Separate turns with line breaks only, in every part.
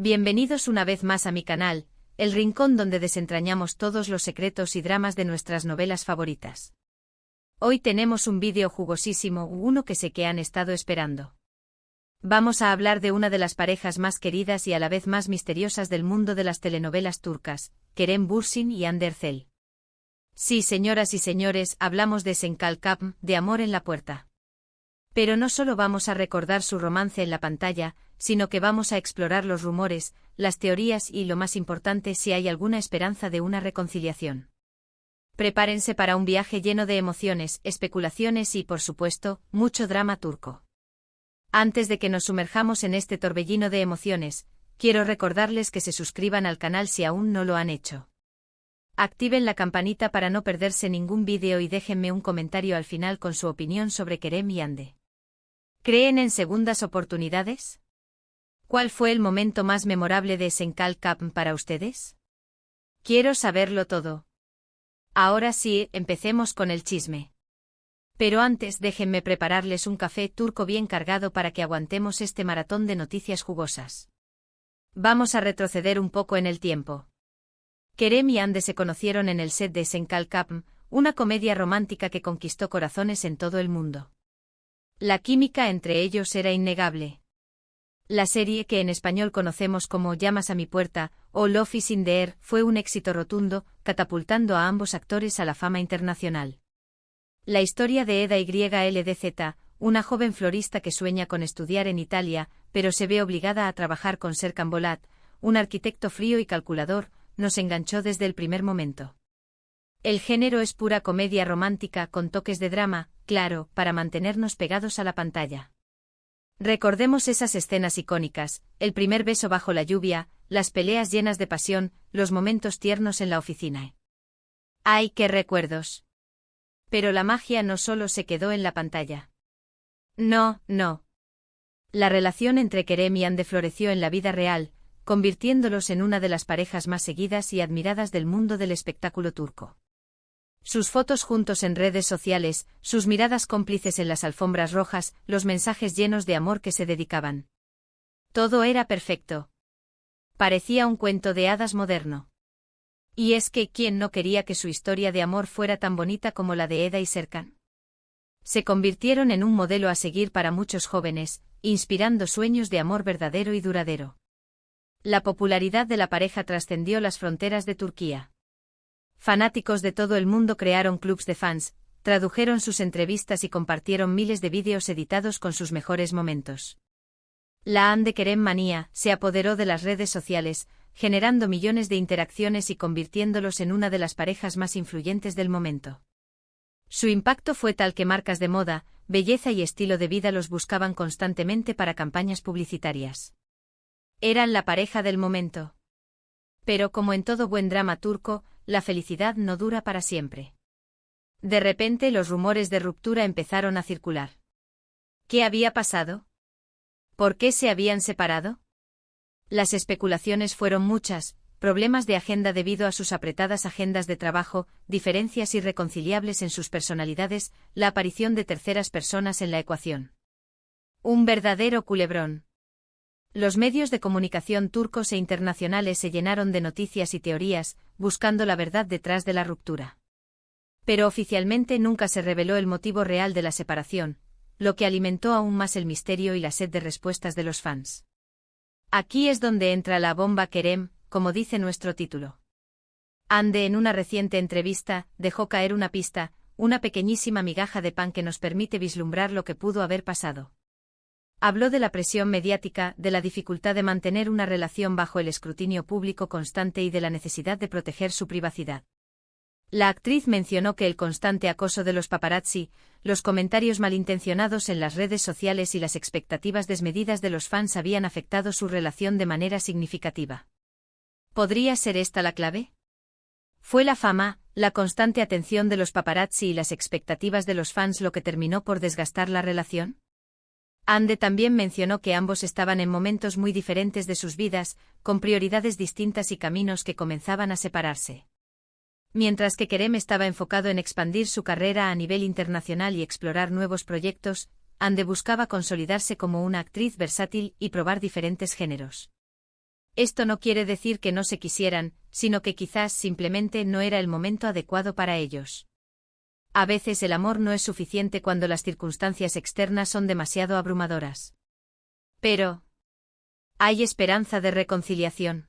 Bienvenidos una vez más a mi canal, el rincón donde desentrañamos todos los secretos y dramas de nuestras novelas favoritas. Hoy tenemos un vídeo jugosísimo, uno que sé que han estado esperando. Vamos a hablar de una de las parejas más queridas y a la vez más misteriosas del mundo de las telenovelas turcas, Kerem Bürsin y Hande Erçel. Sí, señoras y señores, hablamos de Senkalkapm, de Amor en la Puerta. Pero no solo vamos a recordar su romance en la pantalla, sino que vamos a explorar los rumores, las teorías y, lo más importante, si hay alguna esperanza de una reconciliación. Prepárense para un viaje lleno de emociones, especulaciones y, por supuesto, mucho drama turco. Antes de que nos sumerjamos en este torbellino de emociones, quiero recordarles que se suscriban al canal si aún no lo han hecho. Activen la campanita para no perderse ningún vídeo y déjenme un comentario al final con su opinión sobre Kerem y Hande. ¿Creen en segundas oportunidades? ¿Cuál fue el momento más memorable de Senkalkapm para ustedes? Quiero saberlo todo. Ahora sí, empecemos con el chisme. Pero antes déjenme prepararles un café turco bien cargado para que aguantemos este maratón de noticias jugosas. Vamos a retroceder un poco en el tiempo. Kerem y Hande se conocieron en el set de Senkalkapm, una comedia romántica que conquistó corazones en todo el mundo. La química entre ellos era innegable. La serie, que en español conocemos como Llamas a mi puerta o Love is in the air, fue un éxito rotundo, catapultando a ambos actores a la fama internacional. La historia de Eda YLDZ, una joven florista que sueña con estudiar en Italia, pero se ve obligada a trabajar con Serkan Bolat, un arquitecto frío y calculador, nos enganchó desde el primer momento. El género es pura comedia romántica con toques de drama, claro, para mantenernos pegados a la pantalla. Recordemos esas escenas icónicas, el primer beso bajo la lluvia, las peleas llenas de pasión, los momentos tiernos en la oficina. ¡Ay, qué recuerdos! Pero la magia no solo se quedó en la pantalla. No. La relación entre Kerem y Hande floreció en la vida real, convirtiéndolos en una de las parejas más seguidas y admiradas del mundo del espectáculo turco. Sus fotos juntos en redes sociales, sus miradas cómplices en las alfombras rojas, los mensajes llenos de amor que se dedicaban. Todo era perfecto. Parecía un cuento de hadas moderno. Y es que, ¿quién no quería que su historia de amor fuera tan bonita como la de Eda y Serkan? Se convirtieron en un modelo a seguir para muchos jóvenes, inspirando sueños de amor verdadero y duradero. La popularidad de la pareja trascendió las fronteras de Turquía. Fanáticos de todo el mundo crearon clubs de fans, tradujeron sus entrevistas y compartieron miles de vídeos editados con sus mejores momentos. La Hande Kerem manía se apoderó de las redes sociales, generando millones de interacciones y convirtiéndolos en una de las parejas más influyentes del momento. Su impacto fue tal que marcas de moda, belleza y estilo de vida los buscaban constantemente para campañas publicitarias. Eran la pareja del momento. Pero como en todo buen drama turco, la felicidad no dura para siempre. De repente los rumores de ruptura empezaron a circular. ¿Qué había pasado? ¿Por qué se habían separado? Las especulaciones fueron muchas, problemas de agenda debido a sus apretadas agendas de trabajo, diferencias irreconciliables en sus personalidades, la aparición de terceras personas en la ecuación. Un verdadero culebrón. Los medios de comunicación turcos e internacionales se llenaron de noticias y teorías, buscando la verdad detrás de la ruptura. Pero oficialmente nunca se reveló el motivo real de la separación, lo que alimentó aún más el misterio y la sed de respuestas de los fans. Aquí es donde entra la bomba Kerem, como dice nuestro título. Hande, en una reciente entrevista, dejó caer una pista, una pequeñísima migaja de pan que nos permite vislumbrar lo que pudo haber pasado. Habló de la presión mediática, de la dificultad de mantener una relación bajo el escrutinio público constante y de la necesidad de proteger su privacidad. La actriz mencionó que el constante acoso de los paparazzi, los comentarios malintencionados en las redes sociales y las expectativas desmedidas de los fans habían afectado su relación de manera significativa. ¿Podría ser esta la clave? ¿Fue la fama, la constante atención de los paparazzi y las expectativas de los fans lo que terminó por desgastar la relación? Hande también mencionó que ambos estaban en momentos muy diferentes de sus vidas, con prioridades distintas y caminos que comenzaban a separarse. Mientras que Kerem estaba enfocado en expandir su carrera a nivel internacional y explorar nuevos proyectos, Hande buscaba consolidarse como una actriz versátil y probar diferentes géneros. Esto no quiere decir que no se quisieran, sino que quizás simplemente no era el momento adecuado para ellos. A veces el amor no es suficiente cuando las circunstancias externas son demasiado abrumadoras. Pero, ¿hay esperanza de reconciliación?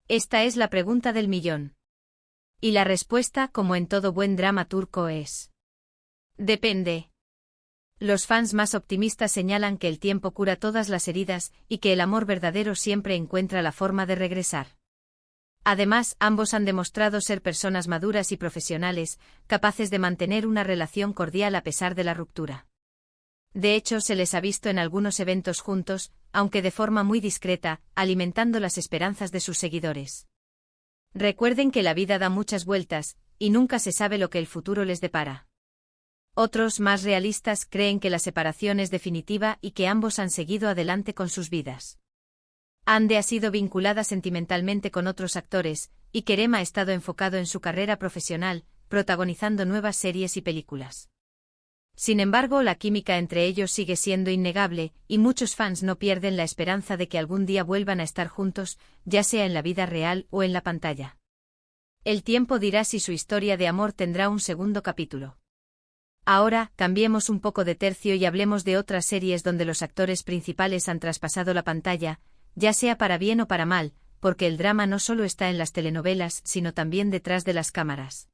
Esta es la pregunta del millón. Y la respuesta, como en todo buen drama turco, es: depende. Los fans más optimistas señalan que el tiempo cura todas las heridas y que el amor verdadero siempre encuentra la forma de regresar. Además, ambos han demostrado ser personas maduras y profesionales, capaces de mantener una relación cordial a pesar de la ruptura. De hecho, se les ha visto en algunos eventos juntos, aunque de forma muy discreta, alimentando las esperanzas de sus seguidores. Recuerden que la vida da muchas vueltas, y nunca se sabe lo que el futuro les depara. Otros, más realistas, creen que la separación es definitiva y que ambos han seguido adelante con sus vidas. Hande ha sido vinculada sentimentalmente con otros actores, y Kerem ha estado enfocado en su carrera profesional, protagonizando nuevas series y películas. Sin embargo, la química entre ellos sigue siendo innegable, y muchos fans no pierden la esperanza de que algún día vuelvan a estar juntos, ya sea en la vida real o en la pantalla. El tiempo dirá si su historia de amor tendrá un segundo capítulo. Ahora, cambiemos un poco de tercio y hablemos de otras series donde los actores principales han traspasado la pantalla, ya sea para bien o para mal, porque el drama no solo está en las telenovelas, sino también detrás de las cámaras.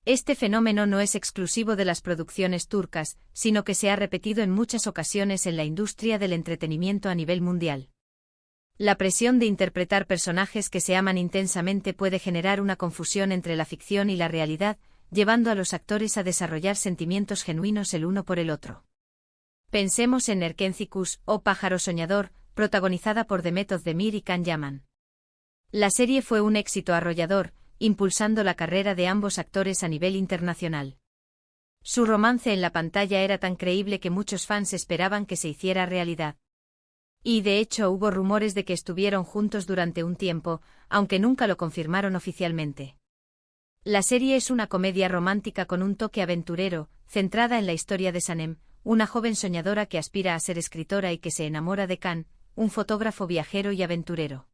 Este fenómeno no es exclusivo de las producciones turcas, sino que se ha repetido en muchas ocasiones en la industria del entretenimiento a nivel mundial. La presión de interpretar personajes que se aman intensamente puede generar una confusión entre la ficción y la realidad, llevando a los actores a desarrollar sentimientos genuinos el uno por el otro. Pensemos en Erkencikus, o Pájaro Soñador, protagonizada por Demet Özdemir y Can Yaman. La serie fue un éxito arrollador, impulsando la carrera de ambos actores a nivel internacional. Su romance en la pantalla era tan creíble que muchos fans esperaban que se hiciera realidad. Y de hecho hubo rumores de que estuvieron juntos durante un tiempo, aunque nunca lo confirmaron oficialmente. La serie es una comedia romántica con un toque aventurero, centrada en la historia de Sanem, una joven soñadora que aspira a ser escritora y que se enamora de Can, un fotógrafo viajero y aventurero.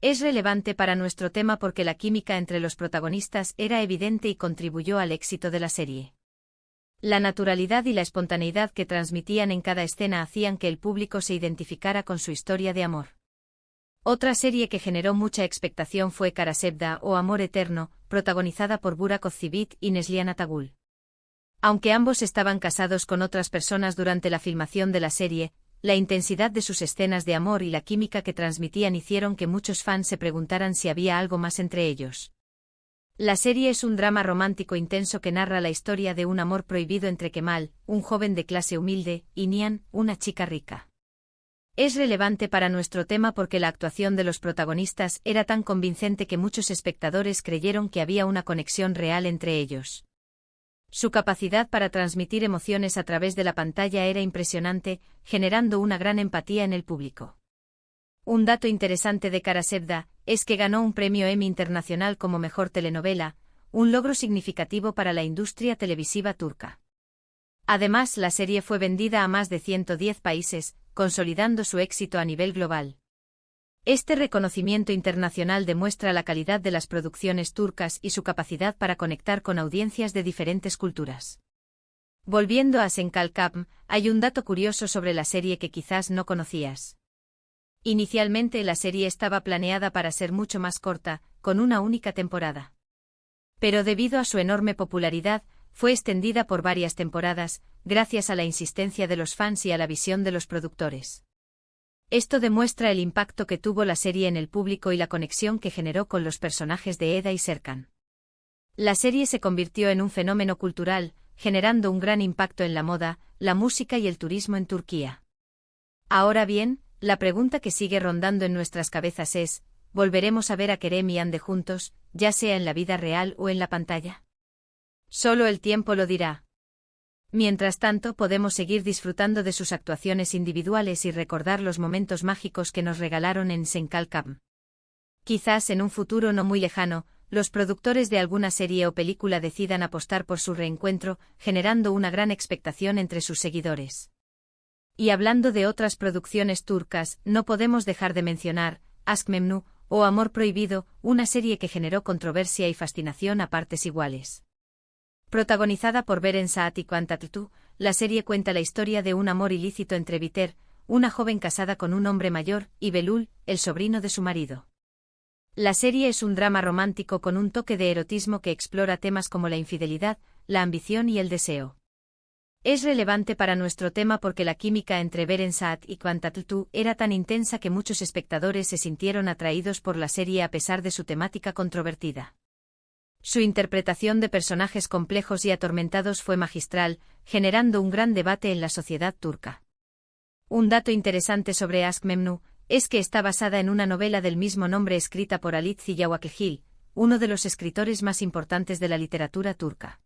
Es relevante para nuestro tema porque la química entre los protagonistas era evidente y contribuyó al éxito de la serie. La naturalidad y la espontaneidad que transmitían en cada escena hacían que el público se identificara con su historia de amor. Otra serie que generó mucha expectación fue Kara Sevda o Amor Eterno, protagonizada por Burak Özçivit y Neslihan Atagül. Aunque ambos estaban casados con otras personas durante la filmación de la serie, la intensidad de sus escenas de amor y la química que transmitían hicieron que muchos fans se preguntaran si había algo más entre ellos. La serie es un drama romántico intenso que narra la historia de un amor prohibido entre Kemal, un joven de clase humilde, y Nihan, una chica rica. Es relevante para nuestro tema porque la actuación de los protagonistas era tan convincente que muchos espectadores creyeron que había una conexión real entre ellos. Su capacidad para transmitir emociones a través de la pantalla era impresionante, generando una gran empatía en el público. Un dato interesante de Kara Sevda es que ganó un premio Emmy Internacional como mejor telenovela, un logro significativo para la industria televisiva turca. Además, la serie fue vendida a más de 110 países, consolidando su éxito a nivel global. Este reconocimiento internacional demuestra la calidad de las producciones turcas y su capacidad para conectar con audiencias de diferentes culturas. Volviendo a Senkalkam, hay un dato curioso sobre la serie que quizás no conocías. Inicialmente la serie estaba planeada para ser mucho más corta, con una única temporada. Pero debido a su enorme popularidad, fue extendida por varias temporadas, gracias a la insistencia de los fans y a la visión de los productores. Esto demuestra el impacto que tuvo la serie en el público y la conexión que generó con los personajes de Eda y Serkan. La serie se convirtió en un fenómeno cultural, generando un gran impacto en la moda, la música y el turismo en Turquía. Ahora bien, la pregunta que sigue rondando en nuestras cabezas es, ¿volveremos a ver a Kerem y Hande juntos, ya sea en la vida real o en la pantalla? Solo el tiempo lo dirá. Mientras tanto, podemos seguir disfrutando de sus actuaciones individuales y recordar los momentos mágicos que nos regalaron en Senkalkam. Quizás en un futuro no muy lejano, los productores de alguna serie o película decidan apostar por su reencuentro, generando una gran expectación entre sus seguidores. Y hablando de otras producciones turcas, no podemos dejar de mencionar Aşk Memnu, o Amor Prohibido, una serie que generó controversia y fascinación a partes iguales. Protagonizada por Beren Saat y Quant Tattu, la serie cuenta la historia de un amor ilícito entre Biter, una joven casada con un hombre mayor, y Belul, el sobrino de su marido. La serie es un drama romántico con un toque de erotismo que explora temas como la infidelidad, la ambición y el deseo. Es relevante para nuestro tema porque la química entre Beren Saat y Quant Tattu era tan intensa que muchos espectadores se sintieron atraídos por la serie a pesar de su temática controvertida. Su interpretación de personajes complejos y atormentados fue magistral, generando un gran debate en la sociedad turca. Un dato interesante sobre Aşk Memnu es que está basada en una novela del mismo nombre escrita por Halit Ziya-Wakilgil, uno de los escritores más importantes de la literatura turca.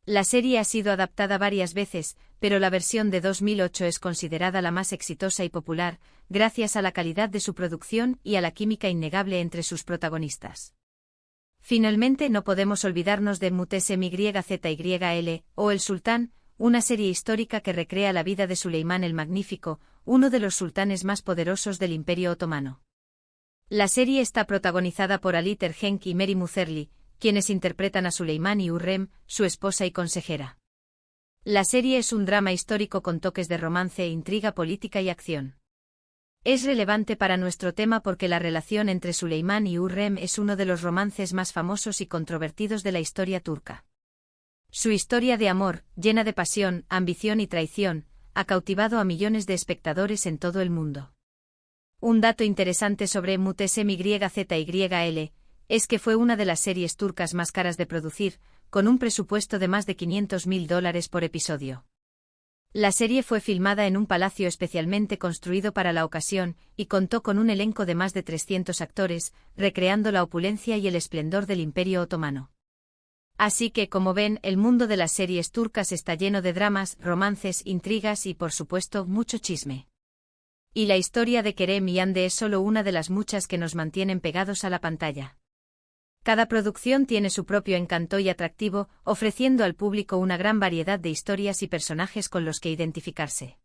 La serie ha sido adaptada varias veces, pero la versión de 2008 es considerada la más exitosa y popular, gracias a la calidad de su producción y a la química innegable entre sus protagonistas. Finalmente no podemos olvidarnos de Muhteşem Yzyl, o El Sultán, una serie histórica que recrea la vida de Suleimán el Magnífico, uno de los sultanes más poderosos del Imperio Otomano. La serie está protagonizada por Halit Ergenç y Meri Muzerli, quienes interpretan a Suleimán y Hürrem, su esposa y consejera. La serie es un drama histórico con toques de romance, intriga política y acción. Es relevante para nuestro tema porque la relación entre Suleimán y Hürrem es uno de los romances más famosos y controvertidos de la historia turca. Su historia de amor, llena de pasión, ambición y traición, ha cautivado a millones de espectadores en todo el mundo. Un dato interesante sobre Muhteşem Yzyl es que fue una de las series turcas más caras de producir, con un presupuesto de más de $500.000 por episodio. La serie fue filmada en un palacio especialmente construido para la ocasión, y contó con un elenco de más de 300 actores, recreando la opulencia y el esplendor del Imperio Otomano. Así que, como ven, el mundo de las series turcas está lleno de dramas, romances, intrigas y, por supuesto, mucho chisme. Y la historia de Kerem y Hande es solo una de las muchas que nos mantienen pegados a la pantalla. Cada producción tiene su propio encanto y atractivo, ofreciendo al público una gran variedad de historias y personajes con los que identificarse.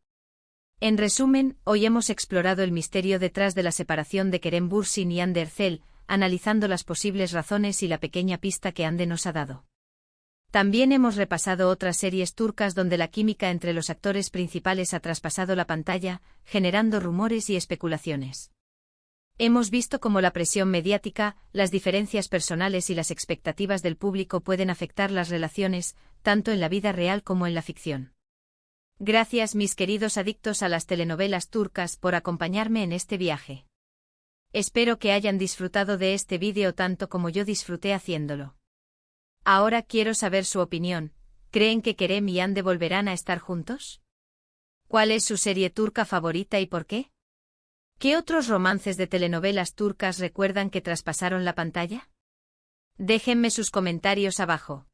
En resumen, hoy hemos explorado el misterio detrás de la separación de Kerem Bürsin y Hande Erçel, analizando las posibles razones y la pequeña pista que Hande nos ha dado. También hemos repasado otras series turcas donde la química entre los actores principales ha traspasado la pantalla, generando rumores y especulaciones. Hemos visto cómo la presión mediática, las diferencias personales y las expectativas del público pueden afectar las relaciones, tanto en la vida real como en la ficción. Gracias, mis queridos adictos a las telenovelas turcas, por acompañarme en este viaje. Espero que hayan disfrutado de este vídeo tanto como yo disfruté haciéndolo. Ahora quiero saber su opinión. ¿Creen que Kerem y Hande volverán a estar juntos? ¿Cuál es su serie turca favorita y por qué? ¿Qué otros romances de telenovelas turcas recuerdan que traspasaron la pantalla? Déjenme sus comentarios abajo.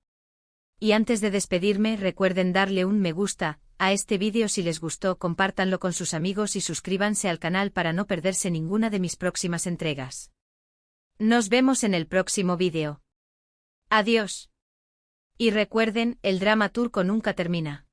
Y antes de despedirme, recuerden darle un me gusta a este vídeo si les gustó, compártanlo con sus amigos y suscríbanse al canal para no perderse ninguna de mis próximas entregas. Nos vemos en el próximo vídeo. Adiós. Y recuerden, el drama turco nunca termina.